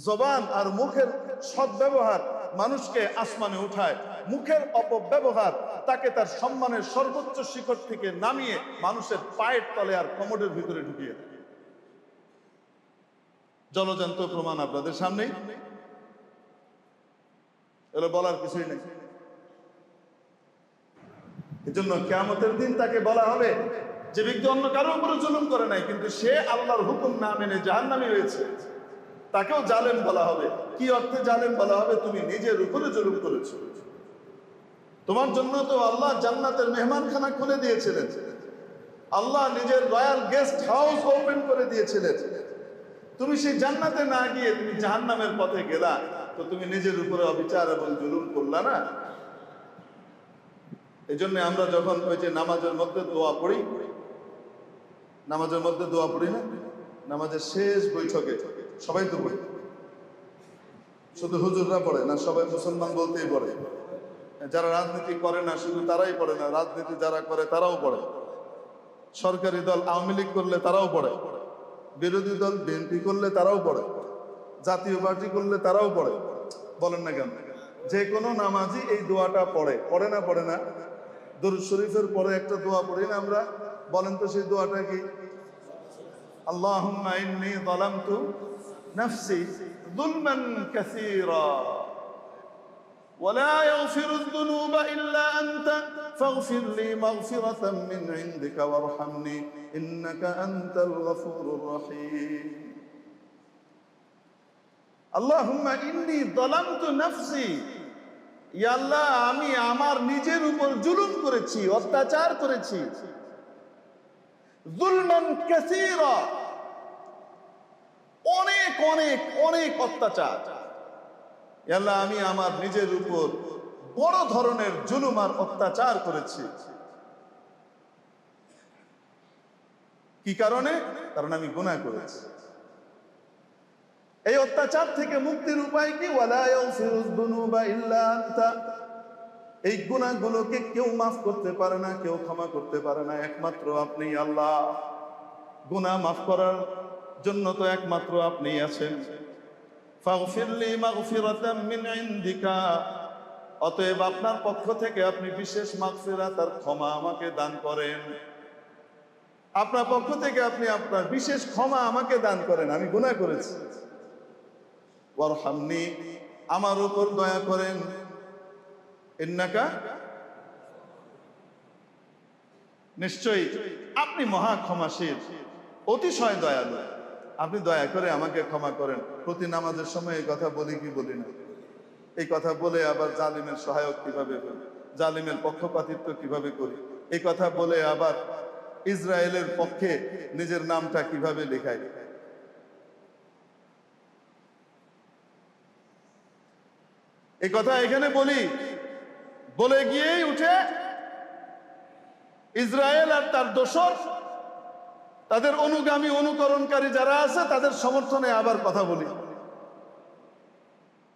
জবান আর মুখের সদ্ব্যবহার মানুষকে আসমানে উঠায়, মুখের অপব্যবহার তাকে তার সম্মানের সর্বোচ্চ শিখর থেকে নামিয়ে মানুষের পায়ের তলে আর কমোডের ভিতরে ঢুকিয়ে দেয়। জলজান্ত প্রমাণ আপনাদের সামনেই, এগুলো বলার কিছুই নেই। এজন্য কিয়ামতের দিন তাকে বলা হবে, যে ব্যক্তি অন্য কারোর উপরে জুলুম করে নাই কিন্তু সে আল্লাহর হুকুম না মেনে জাহান্নামী হয়েছে, তাকেও জালেম বলা হবে। কি অর্থে জালেম বলা হবে? তুমি নিজের উপরে জুলুম করেছো। তোমার জন্য তো আল্লাহ জান্নাতের মেহমানখানা খুলে দিয়েছিলেন, আল্লাহ নিজের রয়্যাল গেস্ট হাউস ওপেন করে দিয়েছিলেন। তুমি সেই জান্নাতে না গিয়ে তুমি জাহান্নামের পথে গেলা, তো তুমি নিজের উপরে অবিচার এবং জুলুম করলা না? এই জন্য আমরা যখন ওই যে নামাজের মধ্যে দোয়া পড়ি, নামাজের মধ্যে দোয়া পড়ি না, নামাজের শেষ বৈঠকে সবাই তো পড়ে, শুধু হুজুররা পড়ে না, সবাই মুসলমান বলতেই পড়ে। যারা রাজনীতি করে না শুধু তারাই পড়ে না, রাজনীতি যারা করে তারাও পড়ে। সরকারি দল আওয়ামী লীগ করলে তারাও পড়ে, বিরোধী দল বিএনপি করলে তারাও পড়ে, জাতীয় পার্টি করলে তারাও পড়ে। বলেন না কেন? যে কোনো নামাজি এই দোয়াটা পড়ে, পড়ে না? পড়ে না? দরুদ শরীফের পরে একটা দোয়া পড়ি না আমরা? বলেন তো সেই দোয়াটা কি? আল্লাহুম্মা ইন্নী যালামতু নাফসি যুলমান কাসীরা ولا يغفر الذنوب إلا أنت فاغفر لي مغفرة من عندك وارحمني إنك أنت الغفور الرحيم اللهم إني ظلمت نفسي ইয়া আল্লাহ, আমি আমার নিজের উপর জুলুম করেছি, অত্যাচার করেছি। যুলমান কাসীরা, অনেক অনেক অনেক অত্যাচার। ইয়া আল্লাহ, আমি আমার নিজের উপর বড় ধরনের জুলুম আর অত্যাচার করেছি। কি কারণে? কারণ আমি গুনাহ করেছি। এই অত্যাচার থেকে মুক্তির উপায় কি? ওয়ালা ইয়াগফিরুয যুনুবা ইল্লা আনতা। এই গুনাহগুলোকে কেউ মাফ করতে পারে না, কেউ ক্ষমা করতে পারে না, একমাত্র আপনি আল্লাহ। গুনাহ মাফ করার জন্য তো একমাত্র আপনিই আছেন। ফাগফিরলি মাগফিরাতাম মিন ইনদিকা, অতএব আপনার পক্ষ থেকে আপনি বিশেষ মাগফিরাত আর ক্ষমা আমাকে দান করেন। আপনার পক্ষ থেকে আপনি আপনার বিশেষ ক্ষমা আমাকে দান করেন, আমি গুনাহ করেছি। ওয়ারহামনি, আমার উপর দয়া করেন। ইন্নাকা, নিশ্চয়ই আপনি মহা ক্ষমাশীল, অতিশয় দয়ালু। আপনি দয়া করে আমাকে ক্ষমা করেন। প্রতি নামাজের সময় এই কথা বলি কি বলি না? এই কথা বলে আবার জালিমের সহায়ক কিভাবে করি, জালিমের পক্ষপাতিত্ব কিভাবে করি, এই কথা বলে আবার ইসরায়েলের পক্ষে নিজের নামটা কিভাবে লেখাই। এই কথা এখানে বলি, বলে গিয়েই উঠে ইসরায়েল আর তার দোসর, তাদের অনুগামী অনুকরণকারী যারা আছে তাদের সমর্থনে আবার কথা বলি।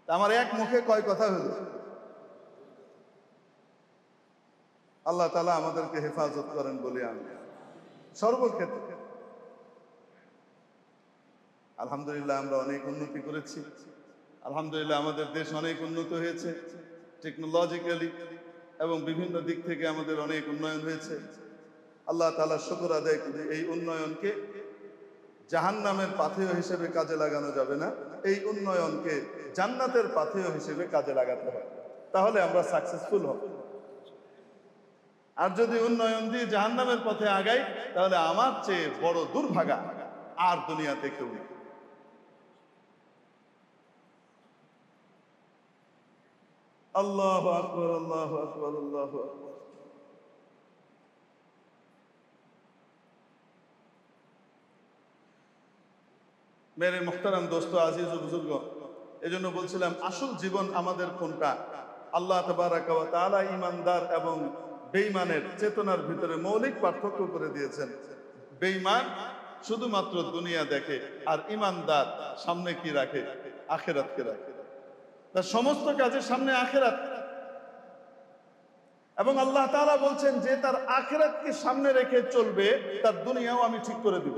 আমার এক মুখে কয় কথা হলো? আল্লাহ তাআলা আমাদেরকে হেফাজত করেন বলে আমি সর্বক্ষেত্রে। আলহামদুলিল্লাহ, আমরা অনেক উন্নতি করেছি। আলহামদুলিল্লাহ, আমাদের দেশ অনেক উন্নত হয়েছে টেকনোলজিক্যালি এবং বিভিন্ন দিক থেকে আমাদের অনেক উন্নয়ন হয়েছে। আল্লাহ তাআলা শুকর আদায় করি। এই উন্নয়নকে জাহান্নামের পাথেয় হিসেবে কাজে লাগানো যাবে না, এই উন্নয়নকে জান্নাতের পাথেয় হিসেবে কাজে লাগাতে হবে, তাহলে আমরা সাকসেসফুল হব। আর যদি উন্নয়ন দিয়ে জাহান্নামের পথে আগাই, তাহলে আমার চেয়ে বড় দুর্ভাগা আর দুনিয়াতে কেউ নেই। আল্লাহু আকবার, আল্লাহু আকবার, আল্লাহু আকবার। মেরে মুহতারাম দোস্ত, আজিজ ও বুজুর্গ, এজন্য বলছিলাম আসল জীবন আমাদের কোনটা? আল্লাহ তাবারাকা ওয়া তাআলা ঈমানদার এবং বেঈমানের চেতনার ভিতরে মৌলিক পার্থক্য করে দিয়েছেন। বেঈমান শুধুমাত্র দুনিয়া দেখে, আর ঈমানদার সামনে কি রাখে? আখিরাতকে রাখে। তার সমস্ত কাজের সামনে আখিরাত। এবং আল্লাহ তাআলা বলছেন যে তার আখিরাতকে সামনে রেখে চলবে, তার দুনিয়াও আমি ঠিক করে দিব,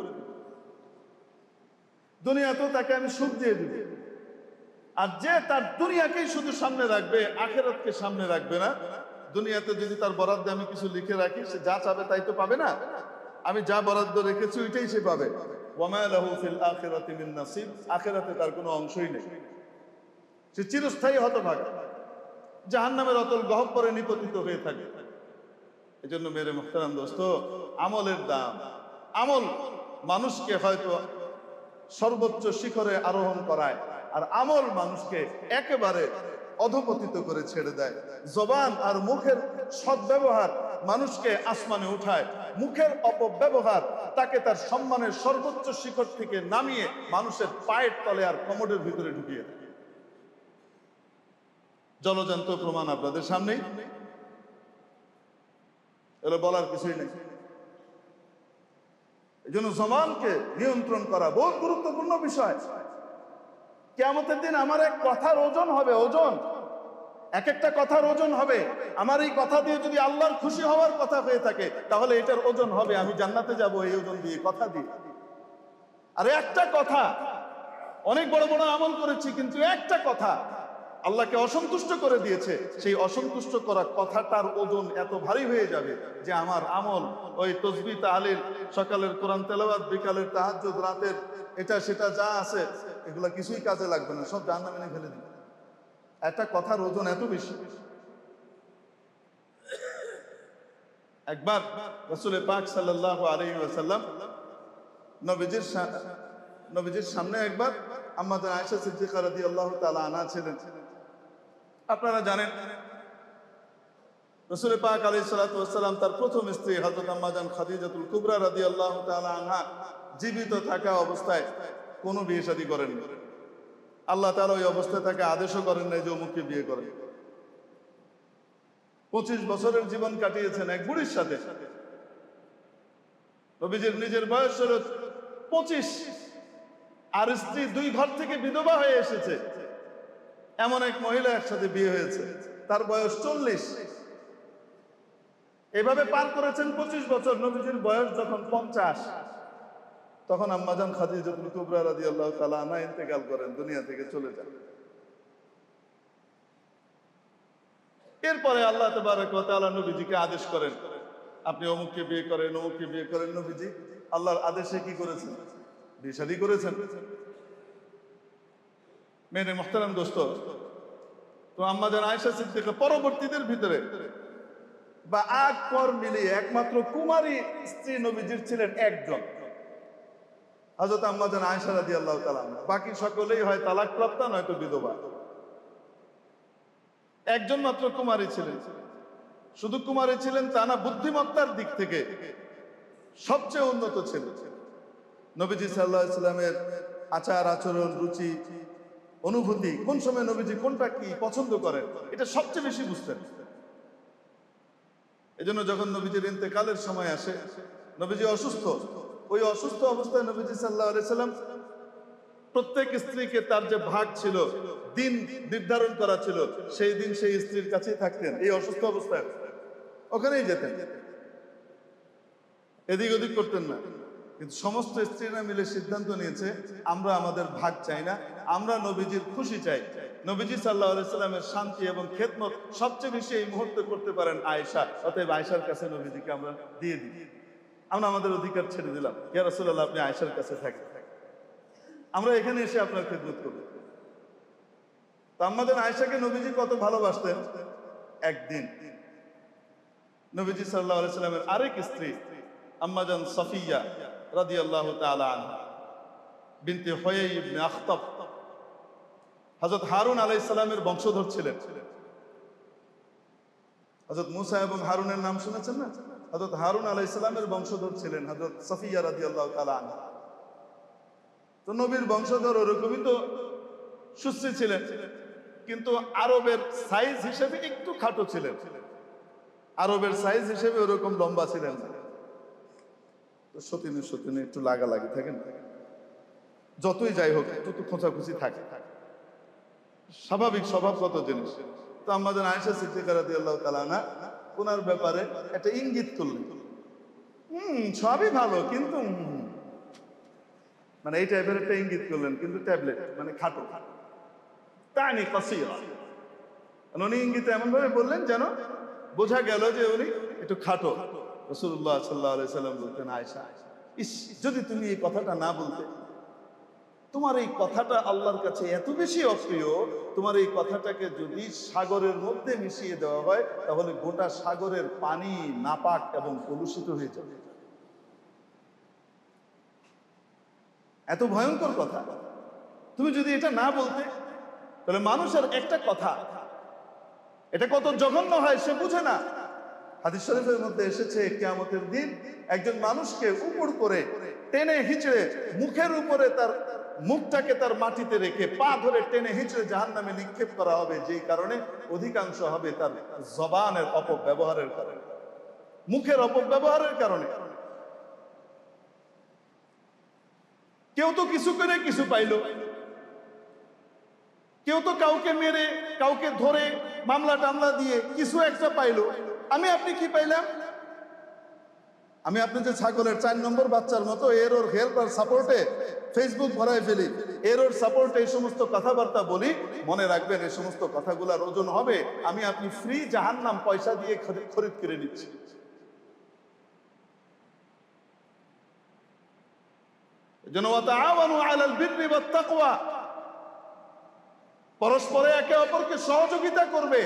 দুনিয়াতেও তাকে আমি সুখ দিয়ে দিব। আর যে তার দুনিয়াকেই শুধু সামনে রাখবে, আখিরাতকে সামনে রাখবে না, দুনিয়াতে যদি তার বরাদ্দ আমি কিছু লিখে রাখি, সে যা চাবে তাই তো পাবে না। আমি যা বরাদ্দ রেখেছি ওইটাই সে পাবে। ওয়ামা লাহু ফিল আখিরাতি মিন নাসিব, আখিরাতে তার কোনো অংশই নেই, সে চিরস্থায়ী হতভাগা, জাহান্নামের অতল গহ্বরে নিপতিত হয়ে থাকে। এজন্য মেরে মুহতারাম দোস্ত, আমলের দাম, আমল মানুষকে হয়তো সর্বোচ্চ শিখরে আরোহণ করায়, আর আমল মানুষকে একেবারে অধপতিত করে ছেড়ে দেয়। জবান আর মুখের সদ্ব্যবহার মানুষকে আসমানে উঠায়, মুখের অপব্যবহার তাকে তার সম্মানের সর্বোচ্চ শিখর থেকে নামিয়ে মানুষের পায়ের তলে আর কমোডের ভিতরে ঢুকিয়ে দেয়। জলজান্ত প্রমাণ আপনাদের সামনেই, এগুলো বলার কিছুই নেই। এই জন্য জবানকে নিয়ন্ত্রণ করা বহু গুরুত্বপূর্ণ বিষয়। কিয়ামতের দিন আমার এক কথার ওজন হবে, ওজন, এক একটা কথার ওজন হবে। আমার এই কথা দিয়ে যদি আল্লাহর খুশি হওয়ার কথা হয়ে থাকে, তাহলে এটার ওজন হবে, আমি জান্নাতে যাব এই ওজন দিয়ে, কথা দিয়ে। আর একটা কথা, অনেক বড় বড় আমল করেছি, কিন্তু একটা কথা আল্লাহকে অসন্তুষ্ট করে দিয়েছে, সেই অসন্তুষ্ট করা কথাটার ওজন এত ভারী হয়ে যাবে যে আমার আমল, ওই তসবিহ তাহলিল, সকালের কোরআন তেলাওয়াত, বিকালের তাহাজ্জুদ, রাতের এটা সেটা যা আছে, এগুলা কিছুই কাজে লাগবে না, সব জাহান্নামে নিয়ে ফেলে দিবে। একটা কথার ওজন এত বেশি। একবার রাসূল পাক সাল্লাল্লাহু আলাইহি ওয়াসাল্লাম নবীজির সামনে একবার আম্মাজান আয়েশা সিদ্দিকা রাদিয়াল্লাহু তাআলা আনহা ছিলেন। আপনারা জানেন রাসূল পাক আলাইহিস সালাতু ওয়াস সালাম তার প্রথম স্ত্রী হযরত আম্মাজান খাদিজাতুল কুবরা রাদিয়াল্লাহু তাআলা আনহা জীবিত থাকা অবস্থায় কোনো বিয়ে শাদী করেন। আল্লাহ তাআলা ওই অবস্থায় তাকে আদেশও করেন নাই যে অমুককে বিয়ে করেন। 25 বছরের জীবন কাটিয়েছেন এক বুড়ির সাথে। নবীজির নিজের বয়স হল 25, আর স্ত্রী 2 ঘর থেকে বিধবা হয়ে এসেছে, এমন এক মহিলা একসাথে বিয়ে হয়েছে, তার বয়স 40। এভাবে পার করেছেন 25 বছর। নবীজির বয়স যখন 50, তখন আম্মাজান খাদিজাতুল কুবরা রাদিয়াল্লাহু তাআলা আনহা ইন্তেকাল করেন, দুনিয়া থেকে চলে যান। এরপরে আল্লাহ তাবারক ওয়া তাআলা নবীজিকে আদেশ করেন, আপনি অমুককে বিয়ে করেন, অমুককে বিয়ে করেন। নবীজি আল্লাহর আদেশে কি করেছেন? বিয়ে শাদী করেছেন। মেরে মুহতারাম দোস্ত, তো আম্মাজান আয়েশা সিদ্দিকা পরবর্তীদের ভিতরে বা আগ পর মিলিয়ে একমাত্র কুমারী স্ত্রী নবীজির ছিলেন একজন, হযরত আম্মাজান আয়েশা রাদিয়াল্লাহু তাআলা। বাকি সকলেই হয় তালাকপ্রাপ্তা, নয়তো বিধবা। একজন মাত্র কুমারী ছিলেন। শুধু কুমারী ছিলেন তা না, বুদ্ধিমত্তার দিক থেকে সবচেয়ে উন্নত ছিল। নবীজি সাল্লাল্লাহু আলাইহি সাল্লামের আচার আচরণ, রুচি, অনুভূতি, কোন সময় নবীজি কোনটা কি পছন্দ করেন, এটা সবচেয়ে বেশি বুঝতেন। এজন্য যখন নবীজির ইন্তেকালের সময় আসে, নবীজি অসুস্থ, ওই অসুস্থ অবস্থায় নবীজি সাল্লাল্লাহু আলাইহি সাল্লাম প্রত্যেক স্ত্রীকে তার যে ভাগ ছিল, দিন নির্ধারণ করা ছিল, সেই দিন সেই স্ত্রীর কাছেই থাকতেন। এই অসুস্থ অবস্থায় ওখানেই যেতেন, এদিক ওদিক করতেন না। কিন্তু সমস্ত স্ত্রীরা মিলে সিদ্ধান্ত নিয়েছে, আমরা আমাদের ভাগ চাই না, আমরা নবীজির খুশি চাই। নবীজি সাল্লাল্লাহু আলাইহি সাল্লামের শান্তি এবং খেদমত সবচেয়ে বেশি এই মুহূর্তে করতে পারেন আয়েশা, অতএব আয়েশার কাছে নবীজিকে আমরা দিয়ে দিই, আমরা আমাদের অধিকার ছেড়ে দিলাম। ইয়া রাসূলুল্লাহ, আপনি আয়েশার কাছে থাকেন, আমরা এখানে এসে আপনার খেদমত করব। তো আমাদের আয়েশাকে নবীজি কত ভালোবাসতেন। একদিন নবীজি সাল্লাল্লাহু আলাইহি সাল্লামের আরেক স্ত্রী আম্মাজান সাফিয়া রাদিয়াল্লাহু তাআলা আনহা বিনতে হুয়াই ইবনে আখতাব, হযরত হারুন আলাইহিস সালামের বংশধর ছিলেন। হযরত মুসা এবং হারুনের নাম শুনেছেন না? হযরত হারুন আলাইহিস সালামের বংশধর ছিলেন হযরত সাফিয়া রাদিয়াল্লাহু তাআলা আনহা। তো নবীর বংশধর ওরকমই তো সুশ্রী ছিলেন, কিন্তু আরবের সাইজ হিসেবে একটু খাটো ছিলেন, আরবের সাইজ হিসেবে ওরকম লম্বা ছিলেন না। তো সতীনে সতীনে একটু লাগালাগি থাকেন, যতই যাই হোক একটু তো খোঁচাখুচি থাকে, স্বাভাবিক স্বভাবগত জিনিস। তো আম্মাজান আয়েশা সিদ্দিকা রাদিয়াল্লাহু তাআলা আনহা ওনার ব্যাপারে একটা ইঙ্গিত করলেন, সবই ভালো কিন্তু মানে এই টাইপের একটা ইঙ্গিত করলেন, কিন্তু ট্যাবলেট মানে খাটো। তানি কাসীরা। উনি ইঙ্গিতে এমন ভাবে বললেন যেন বোঝা গেল যে উনি একটু খাটো। রাসূলুল্লাহ সাল্লাল্লাহু আলাইহি সাল্লাম বলতেন, আয়েশা, ইস, যদি তুমি এই কথাটা না বলতে, তোমার এই কথাটা আল্লাহর কাছে এত বেশি অপ্রিয়, তোমার এই কথাটাকে যদি সাগরের মধ্যে মিশিয়ে দেওয়া হয় তাহলে গোটা সাগরের পানি নাপাক এবং কলুষিত হয়ে যাবে। এত ভয়ঙ্কর কথা। তুমি যদি এটা না বলতে, তাহলে মানুষের একটা কথা এটা কত জঘন্য হয় সে বুঝে না। হাদিস শরীফের মধ্যে এসেছে, কিয়ামতের দিন একজন মানুষকে উপর করে টেনে হিচড়ে মুখের উপরে তার মুখটাকে তার মাটিতে রেখে পা ধরে টেনে হিচড়ে জাহান্নামে নিক্ষেপ করা হবে, যেই কারণে অধিকাংশ হবে তার জবানের অপব্যবহারের কারণে, মুখের অপব্যবহারের কারণে। কেউ তো কিছু করে কিছু পাইল, কেউ তো কাউকে মেরে কাউকে ধরে মামলা টামলা দিয়ে কিছু একটা পাইলো। আমি আপনি কি পাইলাম? আমি আপনি যে ছাগলের 4 নম্বর বাচ্চার মতো এর ওর হেল্প আর সাপোর্টে ফেসবুক ভরায় ফেলি, এর ওর সাপোর্টে এই সমস্ত কথাবার্তা বলি, মনে রাখবেন এই সমস্ত কথাগুলোর ওজন হবে আমি আপনি ফ্রি জাহান্নাম পয়সা দিয়ে খরিদ করে নিচ্ছি। এজন্য ওয়া তাআওয়ানু আলাল বিররি ওয়াত তাকওয়া, পরস্পরে একে অপরকে সহযোগিতা করবে।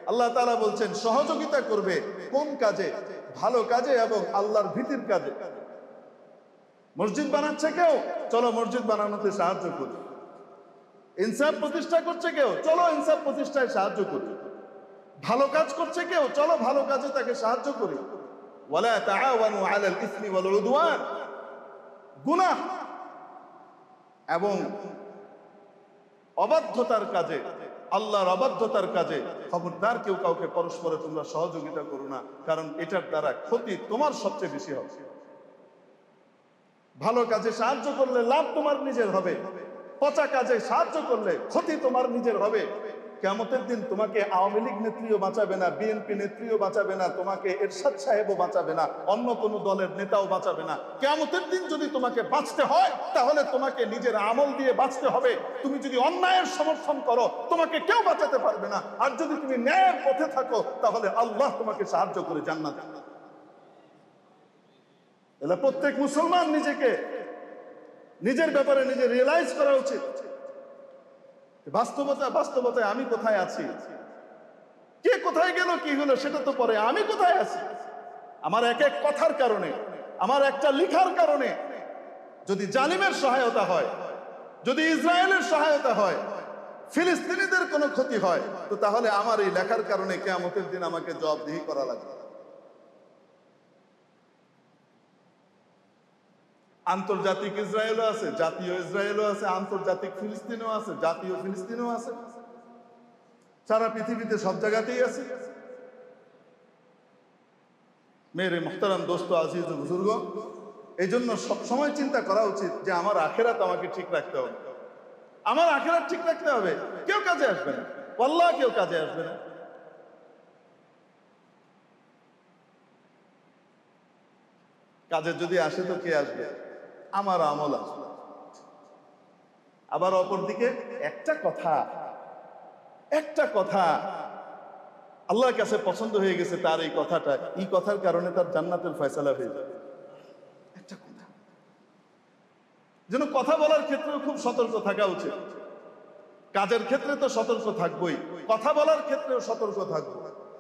আল্লাহ তাআলা বলছেন সহযোগিতা করবে কোন কাজে? ভালো কাজে এবং আল্লাহর ভীতির কাজে। মসজিদ বানাচ্ছে কেউ, চলো মসজিদ বানানোতে সাহায্য করি। ইনসাফ প্রতিষ্ঠা করছে কেউ, চলো ইনসাফ প্রতিষ্ঠায় সাহায্য করি। ভালো কাজ করছে কেউ, চলো ভালো কাজে তাকে সাহায্য করি। ওয়ালা তাআওয়ানু আলাল ইসমি ওয়াল উদওয়ান, গুনাহ এবং অবাধ্যতার কাজে, আল্লাহর অবাধ্যতার কাজে খবরদার কেউ কাউকে পরস্পরে তোমরা সহযোগিতা করো না, কারণ এটার দ্বারা ক্ষতি তোমার সবচেয়ে বেশি হবে। ভালো কাজে সাহায্য করলে লাভ তোমার নিজের হবে, পচা কাজে সাহায্য করলে ক্ষতি তোমার নিজের হবে। কিয়ামতের দিন তোমাকে আওয়ামী লীগ নেত্রীও বাঁচাবে না, বিএনপি নেত্রীও বাঁচাবে না, তোমাকে এরশাদ সাহেবও বাঁচাবে না, অন্য কোন দলের নেতাও বাঁচাবে না। কিয়ামতের দিন যদি তোমাকে বাঁচতে হয় তাহলে তোমাকে নিজের আমল দিয়ে বাঁচতে হবে। তুমি যদি অন্যায়ের সমর্থন করো তোমাকে কেউ বাঁচাতে পারবে না, আর যদি তুমি ন্যায়ের পথে থাকো তাহলে আল্লাহ তোমাকে সাহায্য করে জান্নাত দেবে। এলা প্রত্যেক মুসলমান নিজেকে নিজের ব্যাপারে নিজে রিয়েলাইজ করা উচিত। বাস্তবতায় আমি কোথায় আছি, কে কোথায় গেল কি হলো সেটা তো পরে, আমি কোথায় আছি। আমার এক এক কথার কারণে, আমার একটা লিখার কারণে যদি জালিমের সহায়তা হয়, যদি ইসরায়েলের সহায়তা হয়, ফিলিস্তিনিদের কোনো ক্ষতি হয়, তো তাহলে আমার এই লেখার কারণে কিয়ামতের দিন আমাকে জবাবদিহি করা লাগবে। আন্তর্জাতিক ইসরায়েলও আছে, জাতীয় ইসরায়েলও আছে, আন্তর্জাতিক ফিলিস্তিনও আছে, জাতীয় ফিলিস্তিনও আছে, সারা পৃথিবীতে সব জায়গাতেই আছে। মেরে মুহতারাম দোস্ত আজিজ বুজুর্গ, এই জন্য সবসময় চিন্তা করা উচিত যে আমার আখেরাত আমাকে ঠিক রাখতে হবে, আমার আখেরাত ঠিক রাখতে হবে। কেউ কাজে আসবে না, আল্লাহ কেউ কাজে আসবে না। কাজে যদি আসে তো কে আসবে? আমার আমল আসবে। আবার অপরদিকে একটা কথা আল্লাহর কাছে পছন্দ হয়ে গেছে, তার এই কথাটা, এই কথার কারণে তার জান্নাতের ফয়সালা হয়ে যাবে। একটা কথা যেন কথা বলার ক্ষেত্রে খুব সতর্ক থাকা উচিত। কাজের ক্ষেত্রে তো সতর্ক থাকবোই, কথা বলার ক্ষেত্রেও সতর্ক থাকবো।